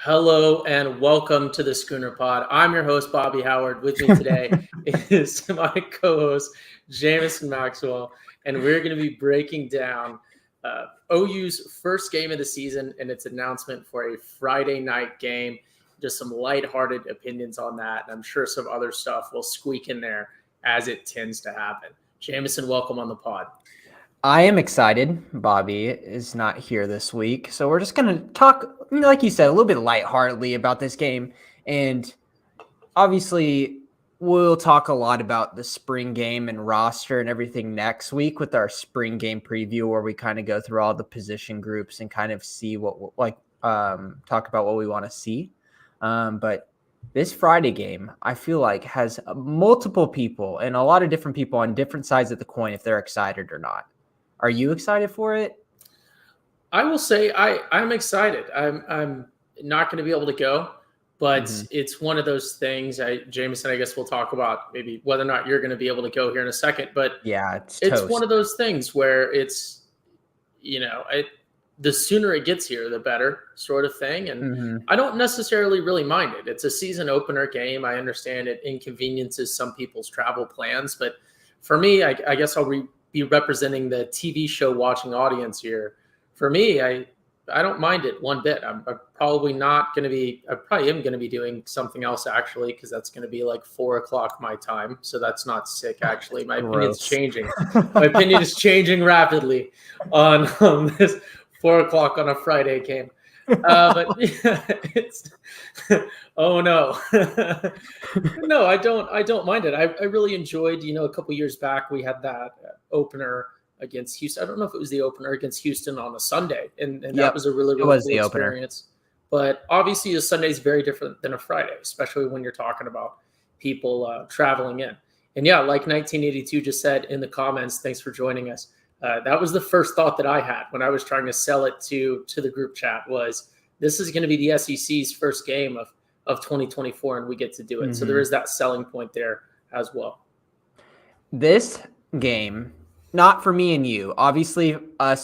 Hello and welcome to the Schooner Pod. I'm your host, Bobby Howard. With me today is my co-host, Jamison Maxwell, and we're going to be breaking down OU's first game of the season and its announcement for a Friday night game. Just some lighthearted opinions on that, and I'm sure some other stuff will squeak in there as it tends to happen. Jamison, welcome on the pod. I am excited. Bobby is not here this week. So we're just going to talk, like you said, a little bit lightheartedly about this game. And obviously, we'll talk a lot about the spring game and roster and everything next week with our spring game preview, where we kind of go through all the position groups and kind of see talk about what we want to see. But this Friday game, I feel like, has multiple people and a lot of different people on different sides of the coin if they're excited or not. Are you excited for it? I will say I'm excited. I'm not going to be able to go, but it's one of those things. Jameson, I guess we'll talk about maybe whether or not you're going to be able to go here in a second. But yeah, it's one of those things where it's, the sooner it gets here, the better, sort of thing. And I don't necessarily really mind it. It's a season opener game. I understand it inconveniences some people's travel plans, but for me, I guess I'll be representing the TV show watching audience here. For me, I don't mind it one bit. I'm probably not going to be. I probably am going to be doing something else actually, because that's going to be like 4:00 my time. So that's not sick actually. My opinion's changing. My opinion is changing rapidly on this 4:00 on a Friday game. But it's oh no. No, I don't mind it. I really enjoyed, a couple years back we had that opener against Houston. I don't know if it was the opener against Houston on a Sunday, and that was a really cool experience. But obviously a Sunday is very different than a Friday, especially when you're talking about people traveling in. And yeah, like 1982 just said in the comments, thanks for joining us. That was the first thought that I had when I was trying to sell it to the group chat was this is going to be the SEC's first game of 2024, and we get to do it. So there is that selling point there as well. This game, not for me and you. Obviously,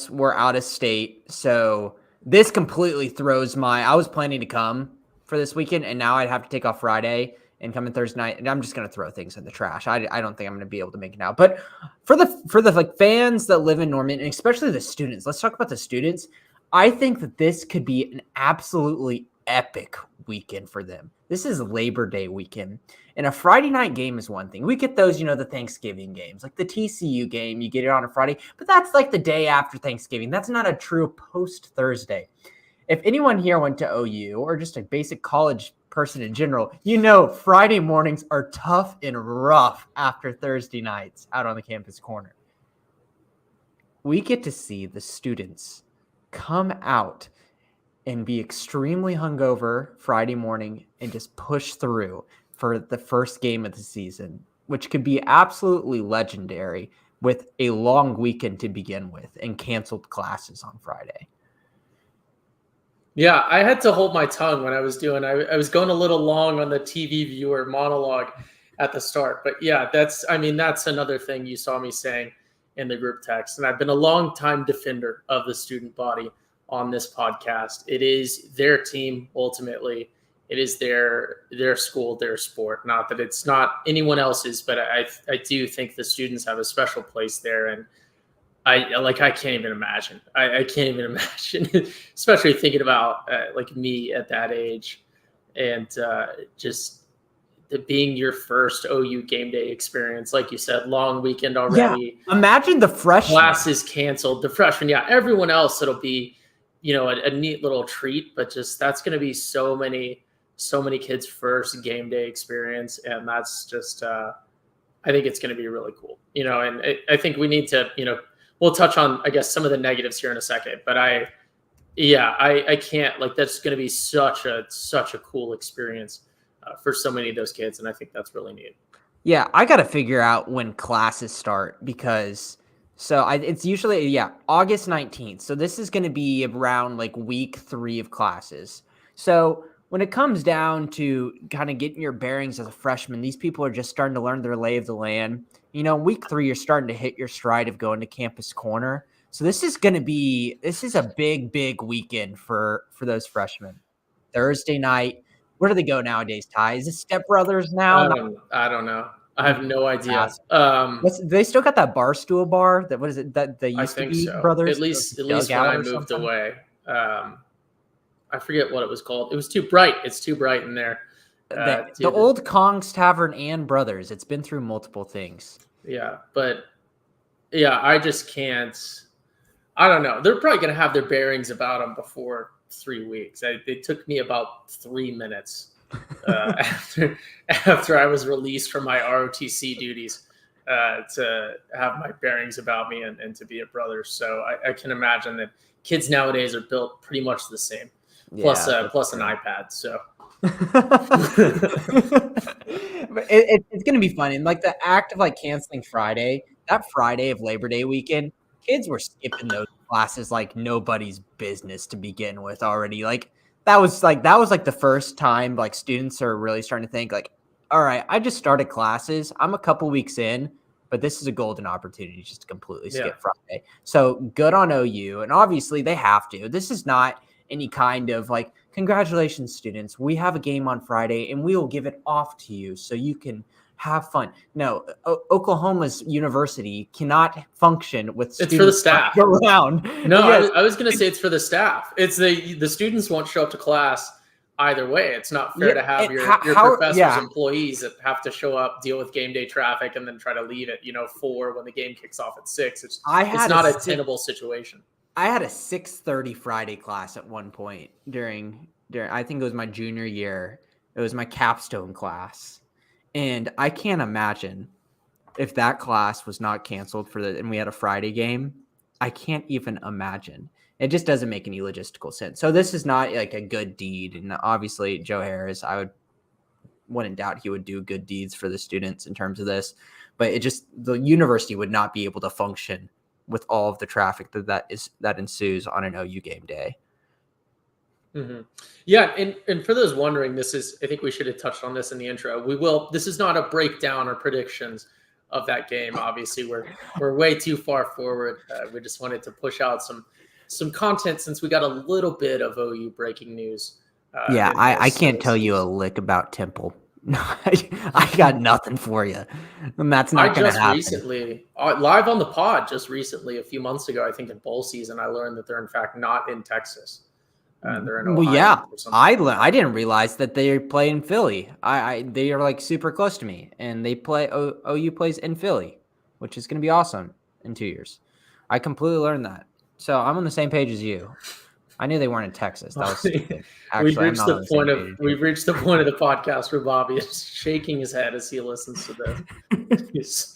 we're out of state, so this completely throws I was planning to come for this weekend, and now I'd have to take off Friday and come in Thursday night, and I'm just going to throw things in the trash. I don't think I'm going to be able to make it now. But for the fans that live in Norman, and especially the students, let's talk about the students. I think that this could be an absolutely epic weekend for them. This is Labor Day weekend, and a Friday night game is one thing. We get those, the Thanksgiving games, like the TCU game. You get it on a Friday, but that's like the day after Thanksgiving. That's not a true post-Thursday. If anyone here went to OU or just a basic college person in general, Friday mornings are tough and rough after Thursday nights out on the campus corner. We get to see the students come out and be extremely hungover Friday morning and just push through for the first game of the season, which could be absolutely legendary with a long weekend to begin with and canceled classes on Friday. Yeah, I had to hold my tongue when I was doing. I was going a little long on the TV viewer monologue at the start, but yeah, that's another thing you saw me saying in the group text, and I've been a long time defender of the student body on this podcast. It is their team ultimately. It is their school, their sport. Not that it's not anyone else's, but I do think the students have a special place there, and I can't even imagine. I can't even imagine, especially thinking about like me at that age, and just being your first OU game day experience. Like you said, long weekend already. Yeah. Imagine the freshmen. Classes canceled. The freshmen, yeah. Everyone else, it'll be, a neat little treat. But just that's going to be so many kids' first game day experience, and that's just. I think it's going to be really cool. And I think we need to, we'll touch on, I guess, some of the negatives here in a second, but I can't, that's going to be such a cool experience for so many of those kids. And I think that's really neat. Yeah. I got to figure out when classes start because it's usually, August 19th. So this is going to be around like week 3 of classes. So when it comes down to kind of getting your bearings as a freshman, these people are just starting to learn their lay of the land. Week 3, you're starting to hit your stride of going to campus corner. So this is a big, big weekend for those freshmen. Thursday night. Where do they go nowadays, Ty? Is it Step Brothers now? I don't know. I have no idea. They still got that Barstool bar. That what is it? That they I used to think be so. brothers. At least when Dugout I or moved something? away. I forget what it was called. It was too bright. It's too bright in there. The old Kong's Tavern and Brothers. It's been through multiple things. Yeah, but yeah, I just can't. I don't know. They're probably going to have their bearings about them before 3 weeks. It took me about 3 minutes after I was released from my ROTC duties to have my bearings about me and to be a brother. So I can imagine that kids nowadays are built pretty much the same, plus an iPad. So it's going to be fun. And like the act of like canceling Friday, that Friday of Labor Day weekend, kids were skipping those classes like nobody's business to begin with already. Like that was like the first time like students are really starting to think like, all right, I just started classes. I'm a couple weeks in, but this is a golden opportunity just to completely skip Friday. So good on OU. And obviously they have to. This is not any kind of like, congratulations, students. We have a game on Friday and we will give it off to you so you can have fun. No, Oklahoma's university cannot function with students. It's for the staff around. No, yes. I was going to say it's for the staff. It's the students won't show up to class either way. It's not fair to have your professors, employees that have to show up, deal with game day traffic, and then try to leave at 4 when the game kicks off at 6. It's not a tenable situation. I had a 6:30 Friday class at one point during I think it was my junior year. It was my capstone class. And I can't imagine if that class was not canceled and we had a Friday game. I can't even imagine. It just doesn't make any logistical sense. So this is not like a good deed. And obviously Joe Harris, wouldn't doubt he would do good deeds for the students in terms of this, but the university would not be able to function with all of the traffic that ensues on an OU game day. Mm-hmm. Yeah, and for those wondering, I think we should have touched on this in the intro. This is not a breakdown or predictions of that game. Obviously, we're way too far forward. We just wanted to push out some content since we got a little bit of OU breaking news. I can't tell you a lick about Temple. I got nothing for you. And that's not going to happen. Recently, live on the pod, a few months ago, I think in bowl season, I learned that they're in fact not in Texas. They're in Ohio. I didn't realize that they play in Philly. They are like super close to me, and they play OU plays in Philly, which is going to be awesome in 2 years. I completely learned that, so I'm on the same page as you. I knew they weren't in Texas. That was stupid. Actually, we've reached the point of the podcast where Bobby is shaking his head as he listens to this. He's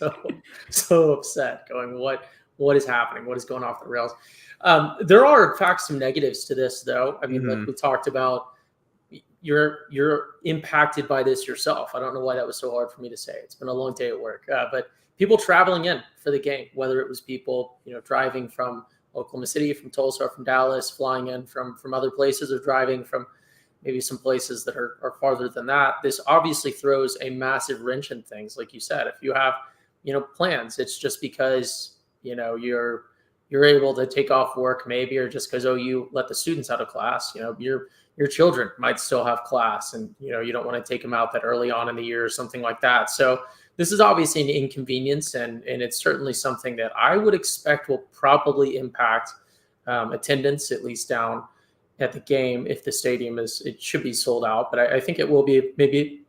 so upset, going, "What is happening? What is going off the rails?" There are, in fact, some negatives to this, though. I mean, like we talked about, you're impacted by this yourself. I don't know why that was so hard for me to say. It's been a long day at work, but people traveling in for the game, whether it was people driving from Oklahoma City, from Tulsa, or from Dallas, flying in from other places, or driving from maybe some places that are farther than that. This obviously throws a massive wrench in things. Like you said, if you have plans, it's just because you're able to take off work maybe, or just because you let the students out of class. Your children might still have class, and you don't want to take them out that early on in the year or something like that. So this is obviously an inconvenience, and it's certainly something that I would expect will probably impact attendance, at least down at the game, if the stadium it should be sold out. But I think it will be maybe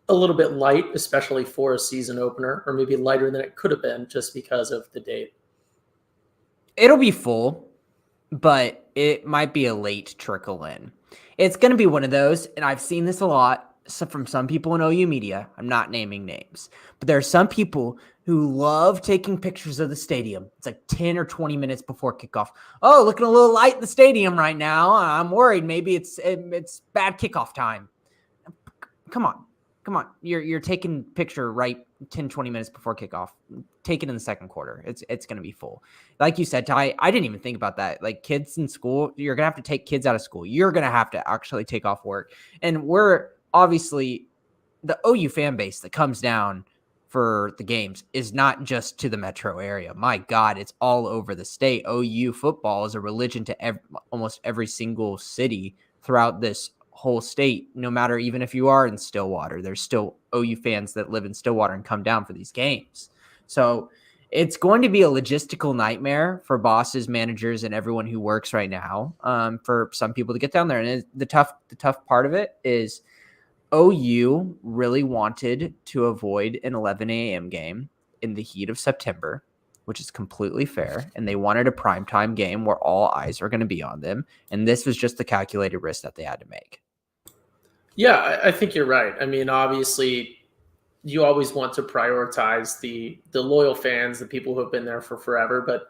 a little bit light, especially for a season opener, or maybe lighter than it could have been just because of the date. It'll be full, but it might be a late trickle in. It's going to be one of those, and I've seen this a lot from some people in OU media. I'm not naming names, but there are some people who love taking pictures of the stadium. It's like 10 or 20 minutes before kickoff. Oh, looking a little light in the stadium right now. I'm worried maybe it's bad kickoff time. Come on. You're taking picture right 10, 20 minutes before kickoff. Take it in the second quarter. It's going to be full. Like you said, Ty, I didn't even think about that. Like kids in school, you're going to have to take kids out of school. You're going to have to actually take off work. And we're obviously the OU fan base that comes down for the games is not just to the metro area. My God, it's all over the state. OU football is a religion to almost every single city throughout this whole state, no matter even if you are in Stillwater, there's still OU fans that live in Stillwater and come down for these games. So it's going to be a logistical nightmare for bosses, managers, and everyone who works right now, for some people to get down there. And the tough part of it is OU really wanted to avoid an 11 a.m. game in the heat of September, which is completely fair. And they wanted a primetime game where all eyes are going to be on them. And this was just the calculated risk that they had to make. Yeah, I think you're right. I mean, obviously, you always want to prioritize the loyal fans, the people who have been there for forever. But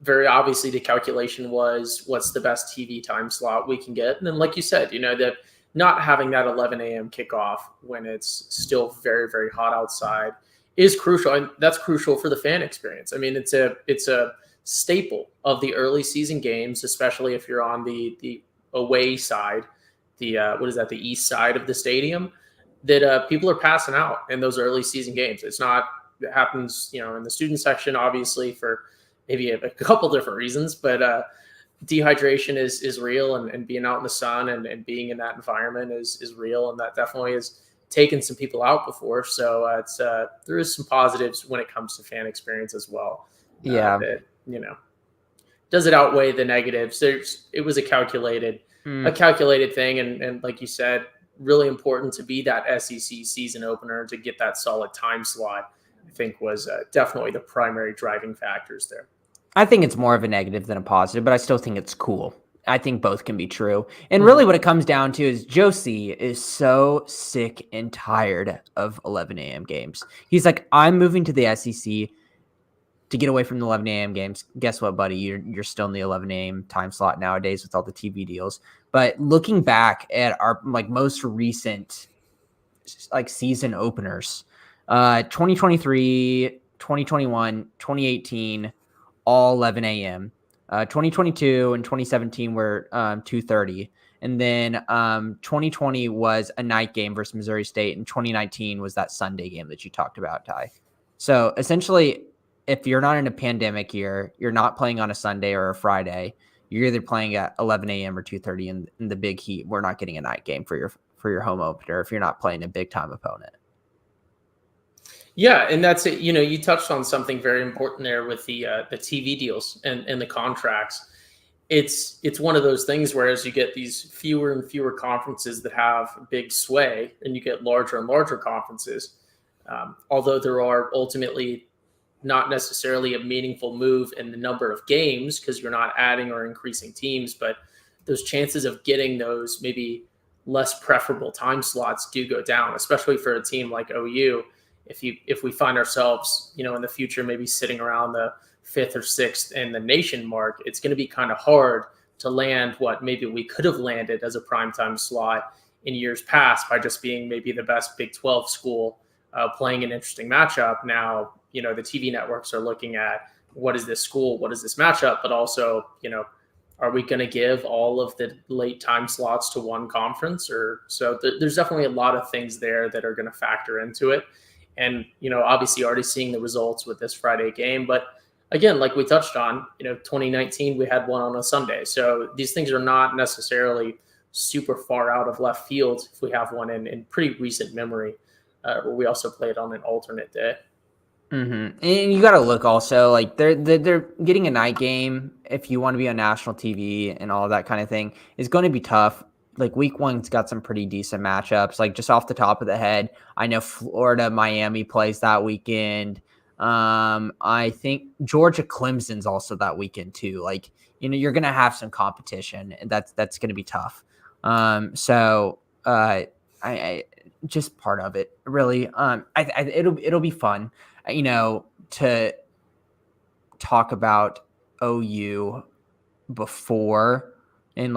very obviously, the calculation was what's the best TV time slot we can get. And then, like you said, that not having that 11 a.m. kickoff when it's still very, very hot outside is crucial. And that's crucial for the fan experience. I mean, it's a staple of the early season games, especially if you're on the away side, the east side of the stadium, that people are passing out in those early season games. It happens, in the student section, obviously, for maybe a couple different reasons, but dehydration is real, and being out in the sun and being in that environment is real. And that definitely has taken some people out before. So there is some positives when it comes to fan experience as well. Yeah. Does it outweigh the negatives? It was a calculated thing. And like you said, really important to be that SEC season opener, to get that solid time slot, I think was definitely the primary driving factors there. I think it's more of a negative than a positive, but I still think it's cool. I think both can be true. And really what it comes down to is Josie is so sick and tired of 11 a.m. games. He's like, I'm moving to the SEC to get away from the 11 a.m. games. Guess what, buddy? You're still in the 11 a.m. time slot nowadays with all the TV deals. But looking back at our most recent season openers, 2023, 2021, 2018, all 11 a.m. 2022 and 2017 were 2:30. And then 2020 was a night game versus Missouri State. And 2019 was that Sunday game that you talked about, Ty. So essentially, if you're not in a pandemic year, you're not playing on a Sunday or a Friday. You're either playing at 11 a.m. or 2:30 in the big heat. We're not getting a night game for your home opener if you're not playing a big time opponent. Yeah, and that's it. You touched on something very important there with the TV deals and the contracts. It's one of those things where as you get these fewer and fewer conferences that have big sway, and you get larger and larger conferences, although there are ultimately not necessarily a meaningful move in the number of games because you're not adding or increasing teams, but those chances of getting those maybe less preferable time slots do go down, especially for a team like OU. If we find ourselves, in the future, maybe sitting around the 5th or 6th in the nation mark, it's going to be kind of hard to land what maybe we could have landed as a primetime slot in years past by just being maybe the best Big 12 school playing an interesting matchup. Now, the TV networks are looking at what is this school, what is this matchup, but also, are we going to give all of the late time slots to one conference? So there's definitely a lot of things there that are going to factor into it. And, obviously already seeing the results with this Friday game. But again, like we touched on, 2019, we had one on a Sunday. So these things are not necessarily super far out of left field if we have one in pretty recent memory, where we also played on an alternate day. Mm-hmm. And you got to look also, they're getting a night game if you want to be on national TV and all that kind of thing is going to be tough. Week one's got some pretty decent matchups. Just off the top of the head, I know Florida, Miami plays that weekend. I think Georgia, Clemson's also that weekend too. You're going to have some competition, and that's going to be tough. So I just part of it really. It'll be fun, to talk about OU before and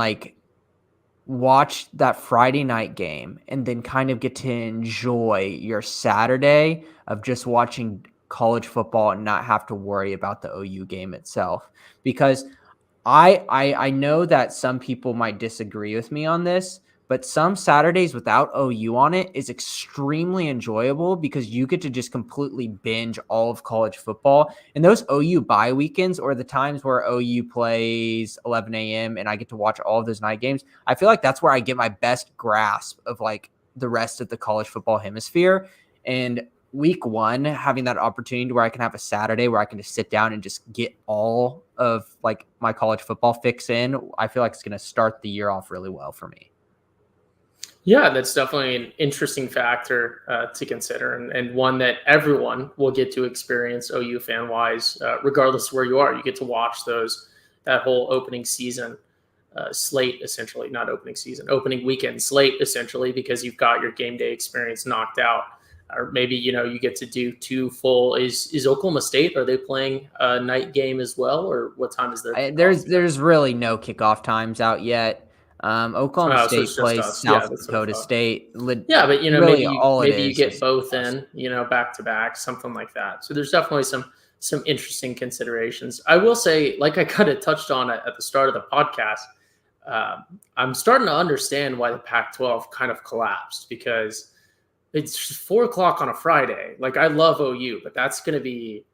watch that Friday night game and then kind of get to enjoy your Saturday of just watching college football and not have to worry about the OU game itself. Because I know that some people might disagree with me on this, But some Saturdays without OU on it is extremely enjoyable because you get to just completely binge all of college football. And those OU bye weekends or the times where OU plays 11 a.m. and I get to watch all of those night games, I feel like that's where I get my best grasp of like the rest of the college football hemisphere. And week one, having that opportunity where I can have a Saturday where I can just sit down and just get all of like my college football fix in, I feel like it's going to start the year off really well for me. Yeah, that's definitely an interesting factor to consider, and one that everyone will get to experience OU fan wise, regardless of where you are. You get to watch that whole opening season slate, essentially, not opening season, opening weekend slate, essentially, because you've got your game day experience knocked out. Or maybe, you get to do two full. Is Oklahoma State, are they playing a night game as well? Or what time is their kickoff? There's really no kickoff times out yet. Oklahoma State plays South Dakota State. Yeah, but really maybe you get both in, back to back, something like that. So there's definitely some interesting considerations. I will say, like I kind of touched on at the start of the podcast, I'm starting to understand why the Pac-12 kind of collapsed, because it's 4:00 on a Friday. Like, I love OU, but it's going to be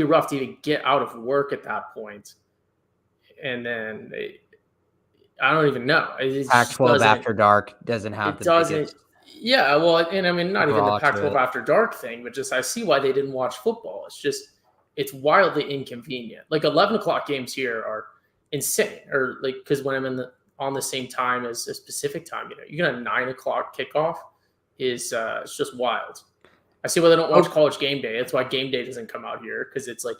rough to even get out of work at that point. And then I don't even know. Pac-12 after dark doesn't have biggest. Yeah, well, and I mean, not even the Pac-12 after dark thing, but just I see why they didn't watch football. It's wildly inconvenient. Like 11:00 games here are insane, or like, because when I'm on the same time as a specific time, you get a 9:00 kickoff. It's just wild. I see why they don't watch College Game Day. That's why Game Day doesn't come out here, because it's like,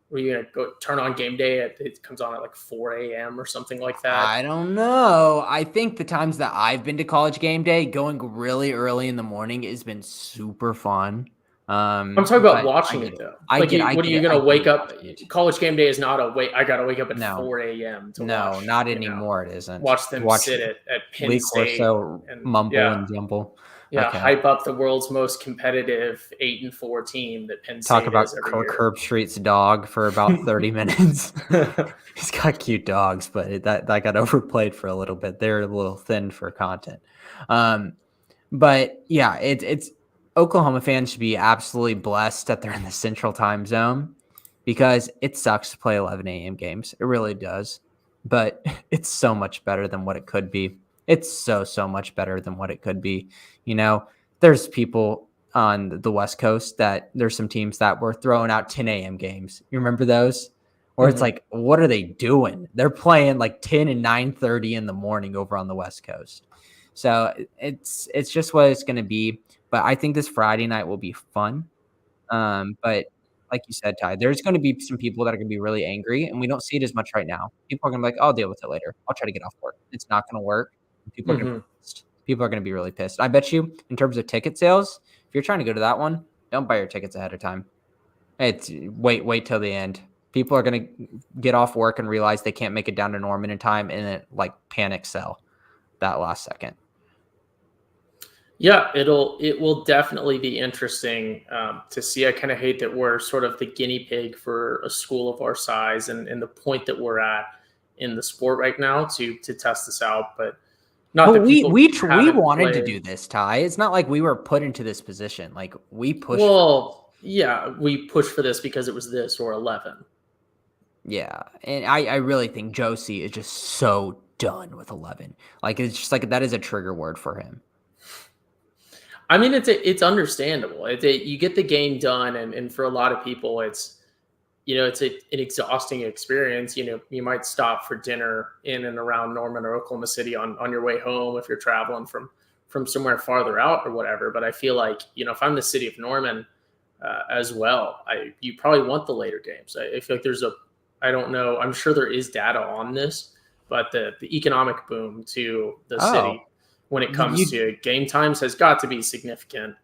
were you gonna go turn on Game Day? It comes on at like 4 a.m. or something like that. I don't know. I think the times that I've been to College Game Day, going really early in the morning has been super fun. I'm talking about watching it though. What are you gonna wake up? College Game Day is not I gotta wake up at 4 a.m. to watch. No, not anymore. It isn't. Watch them sit at Penn State and mumble and jumble. Yeah, okay. Hype up the world's most competitive 8-4 team that Penn State talk about Kirk Street's dog for about 30 minutes. He's got cute dogs, but that got overplayed for a little bit. They're a little thin for content. But yeah, it's Oklahoma fans should be absolutely blessed that they're in the Central Time Zone, because it sucks to play 11 a.m. games. It really does, but it's so much better than what it could be. It's so much better than what it could be. There's people on the West Coast that there's some teams that were throwing out 10 a.m. games. You remember those? Or it's like, what are they doing? They're playing like 10 and 9:30 in the morning over on the West Coast. So it's just what it's going to be. But I think this Friday night will be fun. But like you said, Ty, there's going to be some people that are going to be really angry, and we don't see it as much right now. People are going to be like, I'll deal with it later. I'll try to get off work. It's not going to work. People are going to be pissed. People are going to be really pissed. I bet you, in terms of ticket sales, if you're trying to go to that one, don't buy your tickets ahead of time. Wait till the end. People are going to get off work and realize they can't make it down to Norman in time, and then like panic sell that last second. Yeah, it will definitely be interesting to see. I kind of hate that we're sort of the guinea pig for a school of our size and the point that we're at in the sport right now to test this out, but. We wanted to do this, Ty. It's not like we were put into this position. Like, we pushed. Well, yeah, we pushed for this because it was this or 11. Yeah, and I really think Josie is just so done with 11. Like, it's just like that is a trigger word for him. I mean, it's understandable. You get the game done, and for a lot of people, it's an exhausting experience. You might stop for dinner in and around Norman or Oklahoma City on your way home if you're traveling from somewhere farther out or whatever. But I feel like, if I'm the city of Norman as well, you probably want the later games. I feel like I don't know, I'm sure there is data on this, but the economic boom to the city when it comes to game times has got to be significant.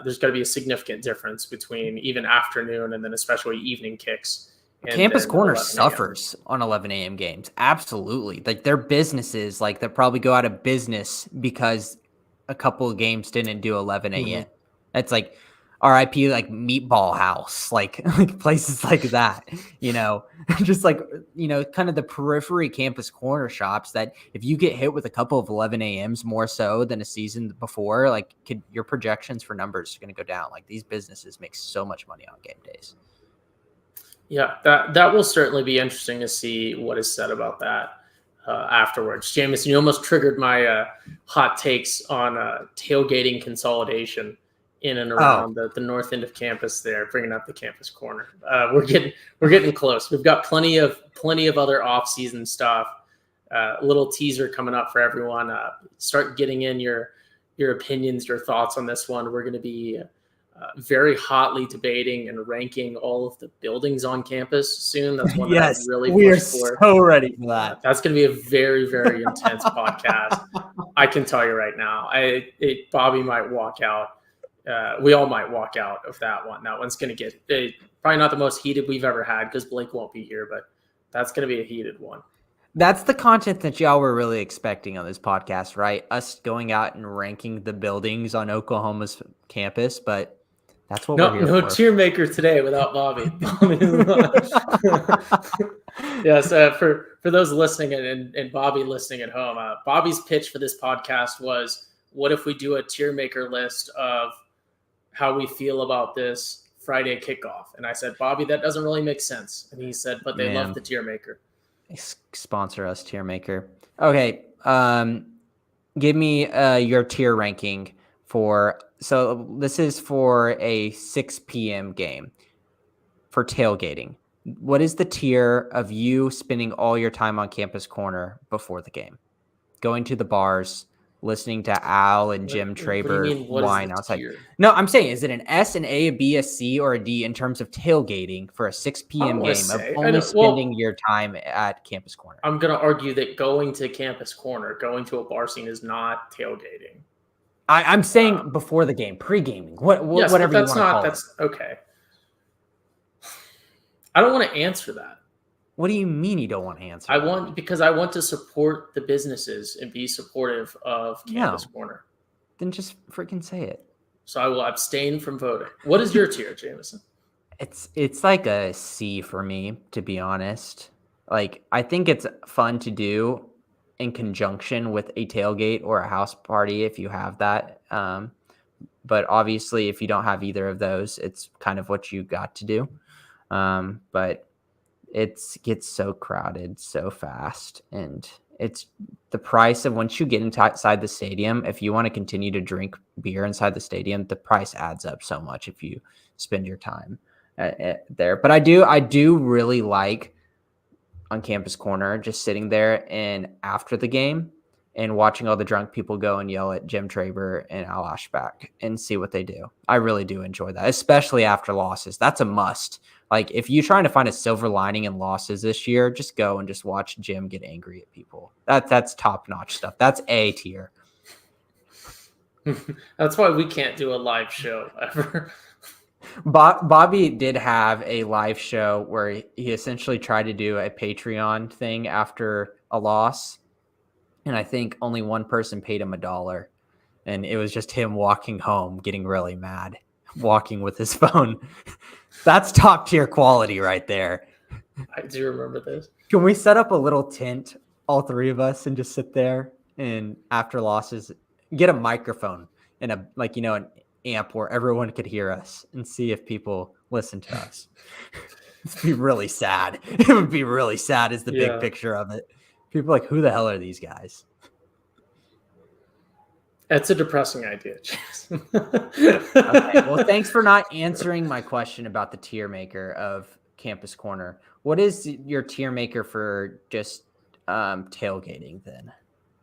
There's got to be a significant difference between even afternoon and then especially evening kicks. Campus Corner suffers on 11 a.m. games. Absolutely. Like, their businesses, like, that probably go out of business because a couple of games didn't do 11 a.m. That's like, RIP like Meatball House, like places like that, just like, kind of the periphery campus corner shops that if you get hit with a couple of 11 a.m.s more so than a season before, like your projections for numbers are going to go down. Like these businesses make so much money on game days. Yeah, that will certainly be interesting to see what is said about that afterwards. Jameson, you almost triggered my hot takes on tailgating consolidation in and around the north end of campus there, bringing up the campus corner. We're getting close. We've got plenty of other off-season stuff. A little teaser coming up for everyone. Start getting in your opinions, your thoughts on this one. We're going to be very hotly debating and ranking all of the buildings on campus soon. That's one that I'm really we are for. So ready for that. That's going to be a very, very intense podcast. I can tell you right now. Bobby might walk out. We all might walk out of that one. That one's going to get probably not the most heated we've ever had because Blake won't be here, but that's going to be a heated one. That's the content that y'all were really expecting on this podcast, right? Us going out and ranking the buildings on Oklahoma's campus, but that's what we're here for. No tier maker today without Bobby. Yes, for those listening and Bobby listening at home, Bobby's pitch for this podcast was, what if we do a tier maker list of how we feel about this Friday kickoff? And I said, Bobby, that doesn't really make sense. And he said, but they love the tier maker. Sponsor us, tier maker. Okay. Give me your tier ranking so this is for a 6 p.m. game for tailgating. What is the tier of you spending all your time on campus corner before the game? Going to the bars, listening to Al and Jim Traber whine outside. Tier? No, I'm saying, is it an S, an A, a B, a C, or a D in terms of tailgating for a 6 p.m. game of only spending your time at campus corner? I'm going to argue that going to campus corner, going to a bar scene is not tailgating. I'm saying before the game, pre-gaming, whatever you want to call it. That's okay. I don't want to answer that. What do you mean you don't want to answer? Because I want to support the businesses and be supportive of campus corner. Then just freaking say it. So I will abstain from voting. What is your tier, Jameson? It's like a C for me, to be honest. Like, I think it's fun to do in conjunction with a tailgate or a house party if you have that. But obviously, if you don't have either of those, it's kind of what you got to do. But it gets so crowded so fast, and it's the price of once you get inside the stadium. If you want to continue to drink beer inside the stadium, the price adds up so much if you spend your time there. But I do really like on campus corner just sitting there and after the game and watching all the drunk people go and yell at Jim Traber and Al Ashback and see what they do. I really do enjoy that, especially after losses. That's a must. Like, if you're trying to find a silver lining in losses this year, just go and just watch Jim get angry at people. That's top-notch stuff. That's A tier. That's why we can't do a live show ever. Bobby did have a live show where he essentially tried to do a Patreon thing after a loss. And I think only one person paid him $1. And it was just him walking home, getting really mad, walking with his phone. That's top tier quality right there. I do remember this. Can we set up a little tent, all three of us, and just sit there and after losses, get a microphone and an amp where everyone could hear us and see if people listen to us? It'd be really sad. It would be really sad is the big picture of it. People are like, who the hell are these guys? That's a depressing idea, Jason. Okay, well, thanks for not answering my question about the tier maker of Campus Corner. What is your tier maker for just tailgating then?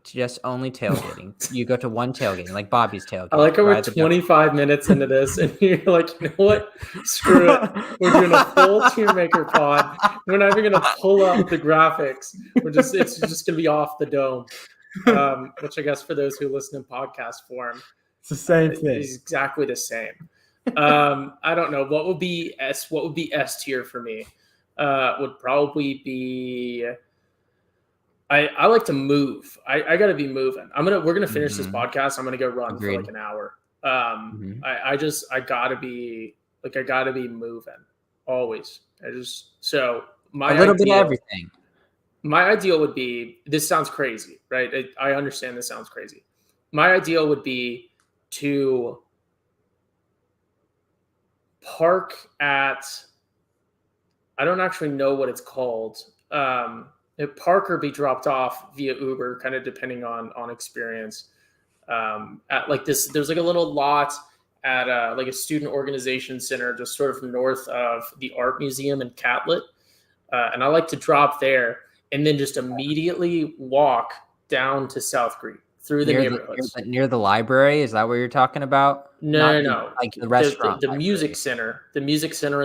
Just only tailgating. You go to one tailgating, like Bobby's tailgate. I like how we're 25 minutes into this, and you're like, you know what? Screw it. We're doing a full tier maker pod. We're not even going to pull up the graphics. It's just going to be off the dome. Which I guess for those who listen in podcast form, it's the same thing. It's exactly the same. I don't know what would be S. What would be S tier for me? Would probably be. I like to move. I got to be moving. We're gonna finish this podcast. I'm gonna go run for like an hour. I gotta be moving always. A little bit of everything. My ideal would be, this sounds crazy, right? I understand this sounds crazy. My ideal would be to park at, I don't actually know what it's called. Park or be dropped off via Uber, kind of depending on experience. At like this, there's like a little lot at like a student organization center just sort of north of the art museum in Catlett. And I like to drop there and then just immediately walk down to South Creek through the neighborhoods. Near the library? Is that what you're talking about? No. Like the restaurant. The music center and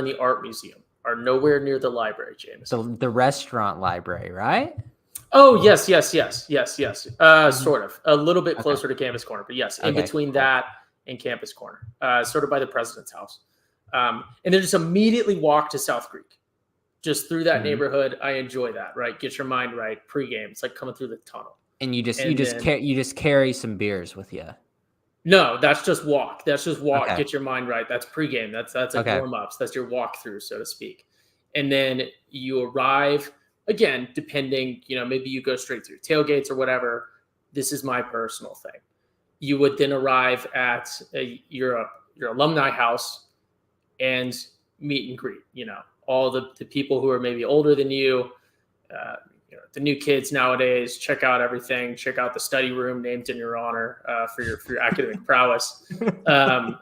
the art museum are nowhere near the library, James. So the restaurant library, right? Oh, yes. Sort of. A little bit closer to Campus Corner, but yes, in between that and Campus Corner, sort of by the president's house. And then just immediately walk to South Creek. Just through that neighborhood. I enjoy that, right? Get your mind right pregame. It's like coming through the tunnel. And you just carry some beers with you. No, that's just walk. Okay. Get your mind right. That's pregame. That's like warm-ups. That's your walkthrough, so to speak. And then you arrive, again, depending, maybe you go straight through tailgates or whatever. This is my personal thing. You would then arrive at your alumni house and meet and greet, all the people who are maybe older than you, the new kids nowadays. Check out everything. Check out the study room named in your honor for your academic prowess and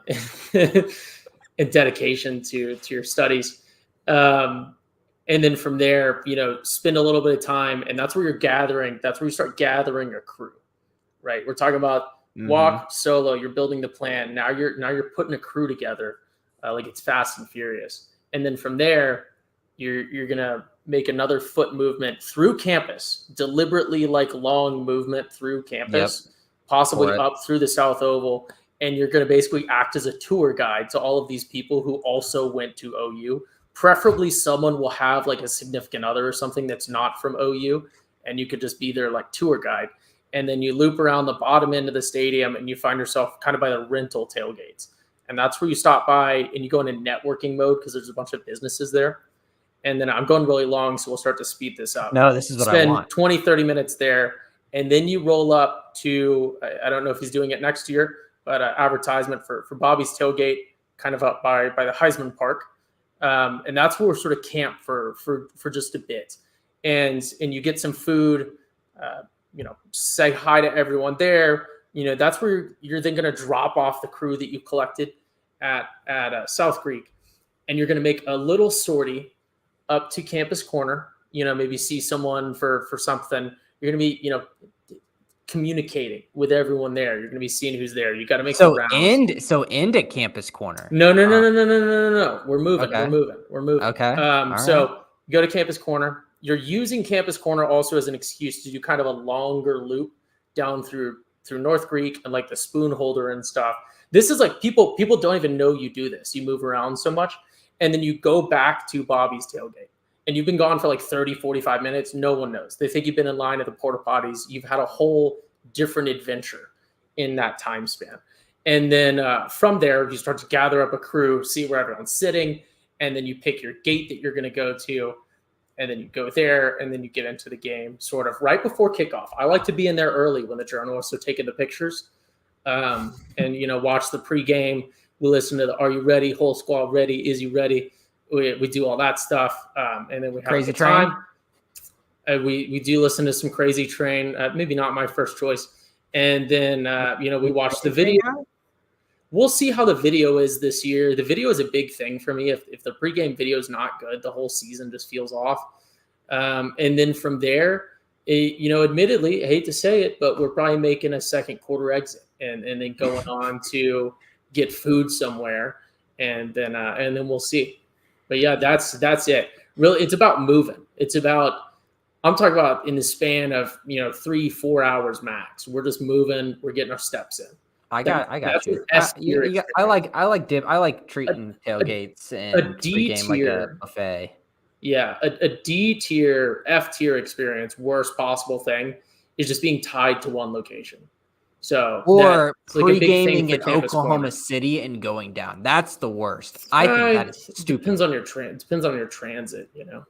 dedication to your studies. And then from there, spend a little bit of time, and that's where you're gathering. That's where you start gathering a crew, right? We're talking about walk solo. You're building the plan. Now you're putting a crew together, like it's Fast and Furious. And then from there, you're gonna make another foot movement through campus, deliberately like long movement through campus, possibly up through the South Oval, and you're gonna basically act as a tour guide to all of these people who also went to OU. Preferably, someone will have like a significant other or something that's not from OU, and you could just be their like tour guide. And then you loop around the bottom end of the stadium, and you find yourself kind of by the rental tailgates. And that's where you stop by and you go into networking mode because there's a bunch of businesses there. And then I'm going really long, so we'll start to speed this up. No, this is what I want. Spend 20, 30 minutes there. And then you roll up to, I don't know if he's doing it next year, but advertisement for Bobby's Tailgate, kind of up by the Heisman Park. And that's where we're sort of camp for just a bit. And you get some food, say hi to everyone there. That's where you're then going to drop off the crew that you collected at South Creek, and you're going to make a little sortie up to Campus Corner. Maybe see someone for something. You're going to be, communicating with everyone there. You're going to be seeing who's there. You got to make some rounds. End at Campus Corner. No. We're moving. Okay. We're moving. Okay. So you go to Campus Corner. You're using Campus Corner also as an excuse to do kind of a longer loop down through North Creek and like the spoon holder and stuff. This is like people don't even know you do this. You move around so much. And then you go back to Bobby's Tailgate. And you've been gone for like 30, 45 minutes. No one knows. They think you've been in line at the porta potties. You've had a whole different adventure in that time span. And then from there, you start to gather up a crew, see where everyone's sitting. And then you pick your gate that you're going to go to. And then you go there, and then you get into the game sort of right before kickoff. I like to be in there early when the journalists are taking the pictures and, watch the pregame. We listen to the "Are you ready?" Whole squad ready. Is you ready? We do all that stuff. And then we have Crazy Train. We do listen to some Crazy Train. Maybe not my first choice. And then, we watch the video. We'll see how the video is this year. The video is a big thing for me. If the pregame video is not good, the whole season just feels off. And then from there, admittedly, I hate to say it, but we're probably making a second quarter exit and then going on to get food somewhere. And then we'll see. But yeah, that's it. Really, it's about moving. I'm talking about in the span of 3-4 hours max. We're just moving. We're getting our steps in. I got you. I like treating tailgates and pregame like a buffet. Yeah, a D tier, F tier experience, worst possible thing is just being tied to one location. So or that's like a big thing pre-gaming for in Campus Oklahoma Corner. City and going down. That's the worst. I think that is stupid. Depends on your transit, you know.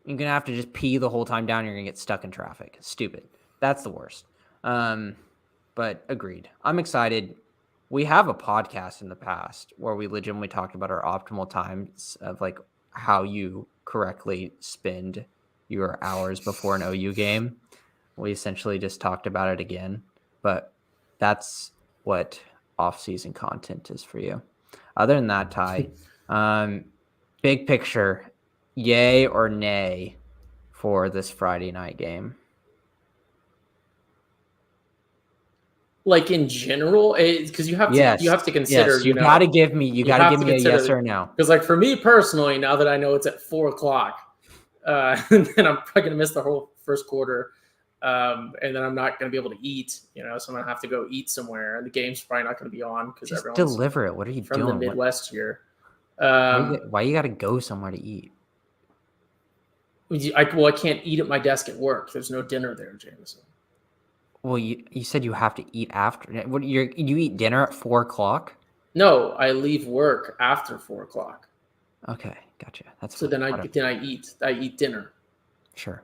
You're gonna have to just pee the whole time down. You're gonna get stuck in traffic. Stupid. That's the worst. But agreed. I'm excited. We have a podcast in the past where we legitimately talked about our optimal times of like how you correctly spend your hours before an OU game. We essentially just talked about it again, but that's what off-season content is for you. Other than that, Ty, big picture, yay or nay for this Friday night game? Like in general, because you have to consider. Yes, you got to give me a yes or no. Because like for me personally, now that I know it's at 4:00, and then I'm probably gonna miss the whole first quarter, and then I'm not gonna be able to eat. You know, so I'm gonna have to go eat somewhere, and the game's probably not gonna be on because everyone's deliver it. What are you from doing? the Midwest here? Why you got to go somewhere to eat? I can't eat at my desk at work. There's no dinner there, Jameson. Well, you said you have to eat after. What you eat dinner at 4:00? No, I leave work after 4:00. Okay, gotcha. That's so fine. I eat dinner. Sure.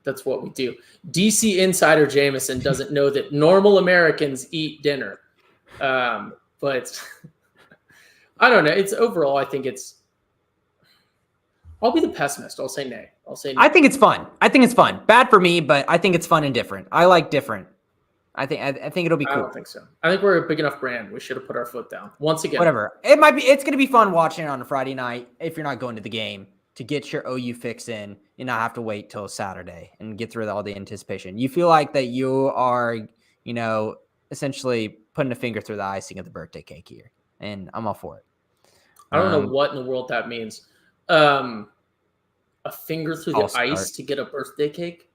That's what we do. DC insider Jameson doesn't know that normal Americans eat dinner. But I don't know. It's overall, I think I'll be the pessimist. I'll say nay. I think it's fun. Bad for me, but I think it's fun and different. I like different. I think it'll be cool. I don't think so. I think we're a big enough brand. We should have put our foot down. Once again. Whatever. It's going to be fun watching it on a Friday night if you're not going to the game to get your OU fix in and not have to wait till Saturday and get through all the anticipation. You feel like that you are, essentially putting a finger through the icing of the birthday cake here. And I'm all for it. I don't know what in the world that means. A finger through the ice to get a birthday cake?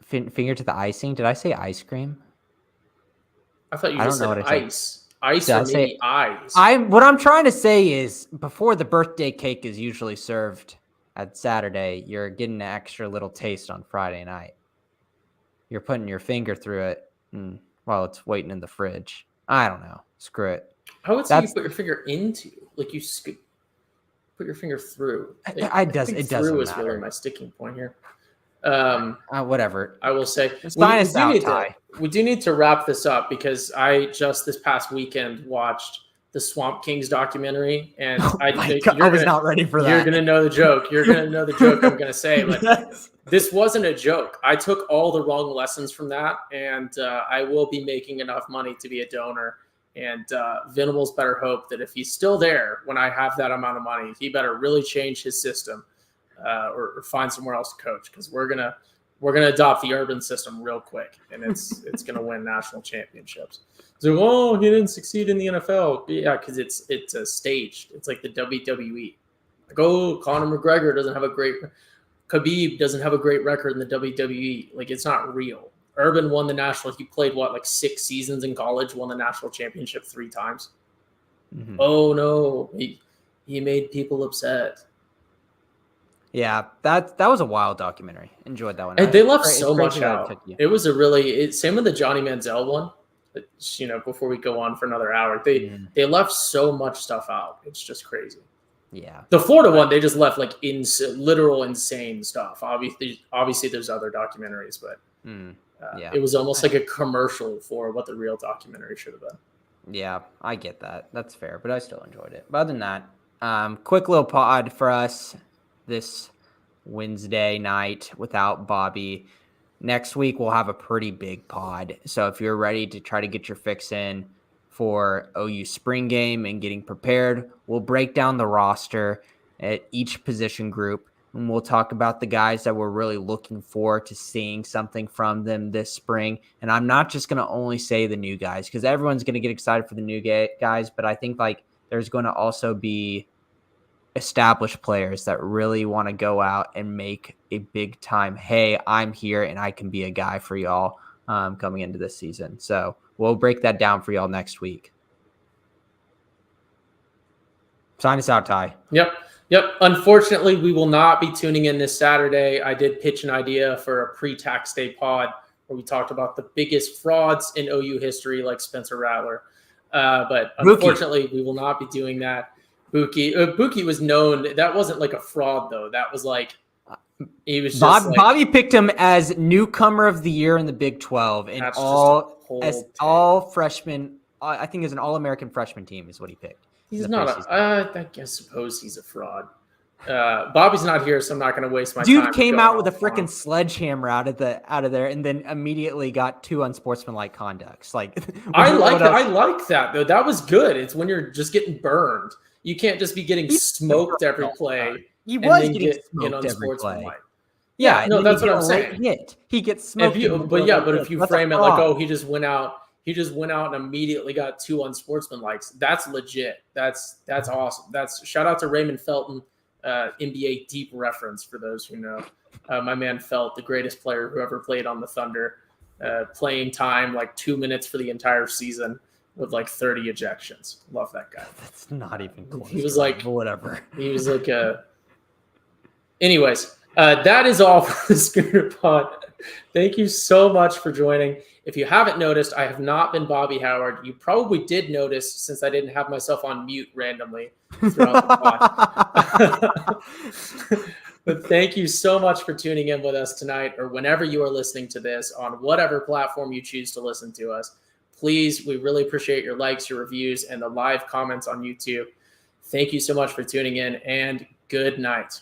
Finger to the icing? Did I say ice cream? I thought you just said ice. Ice or maybe eyes. What I'm trying to say is before the birthday cake is usually served at Saturday, you're getting an extra little taste on Friday night. You're putting your finger through it while it's waiting in the fridge. I don't know. Screw it. I would say you put your finger into, like you put your finger through. It doesn't through is matter. really my sticking point here. Whatever. I will say we do need to wrap this up because I just this past weekend watched the Swamp Kings documentary, and I was not ready for that. You're gonna know the joke. You're gonna know the joke I'm gonna say, but this wasn't a joke. I took all the wrong lessons from that, and I will be making enough money to be a donor. And Venables better hope that if he's still there when I have that amount of money, he better really change his system or find somewhere else to coach, because we're gonna adopt the urban system real quick, and it's gonna win national championships. So, he didn't succeed in the NFL. Yeah, because it's a staged. It's like the WWE. Like, Conor McGregor Khabib doesn't have a great record in the WWE. Like, it's not real. Urban won the national. He played 6 seasons in college, won the national championship 3 times. Mm-hmm. Oh no, he made people upset. Yeah, that was a wild documentary. Enjoyed that one. And they left so much out. It was same with the Johnny Manziel one. Before we go on for another hour, they left so much stuff out. It's just crazy. Yeah. The Florida one, they just left literal insane stuff. Obviously there's other documentaries, but it was almost like a commercial for what the real documentary should have been. Yeah, I get that. That's fair, but I still enjoyed it. But other than that, quick little pod for us this Wednesday night without Bobby. Next week, we'll have a pretty big pod. So if you're ready to try to get your fix in for OU spring game and getting prepared, we'll break down the roster at each position group. And we'll talk about the guys that we're really looking forward to seeing something from them this spring. And I'm not just going to only say the new guys, because everyone's going to get excited for the new guys. But I think there's going to also be established players that really want to go out and make a big time, hey, I'm here and I can be a guy for y'all coming into this season. So we'll break that down for y'all next week. Sign us out, Ty. Yep. Unfortunately, we will not be tuning in this Saturday. I did pitch an idea for a pre-tax day pod where we talked about the biggest frauds in OU history, like Spencer Rattler. But Buki. Unfortunately, we will not be doing that. Buki was known. That wasn't like a fraud, though. That was like he was just Bobby picked him as newcomer of the year in the Big 12 and all freshmen. I think is an All-American freshman team is what he picked. He's not. I suppose he's a fraud. Bobby's not here, so I'm not going to waste my time. Dude came out with a freaking sledgehammer out of there, and then immediately got 2 unsportsmanlike conducts. Like I like that though. That was good. It's when you're just getting burned. You can't just be getting smoked every play. He was getting smoked every play. Yeah, no, that's what I'm saying. He gets smoked. But if you frame it like, oh, he just went out and immediately got 2 unsportsmanlikes. That's legit. That's awesome. Shout out to Raymond Felton, NBA deep reference for those who know. My man Felt, the greatest player who ever played on the Thunder, playing time like 2 minutes for the entire season with like 30 ejections. Love that guy. That's not even close. He was like whatever. He was like Anyways, that is all for the Schooner Pod. Thank you so much for joining. If you haven't noticed, I have not been Bobby Howard. You probably did notice since I didn't have myself on mute randomly throughout the pod. But thank you so much for tuning in with us tonight, or whenever you are listening to this on whatever platform you choose to listen to us. Please, we really appreciate your likes, your reviews, and the live comments on YouTube. Thank you so much for tuning in, and good night.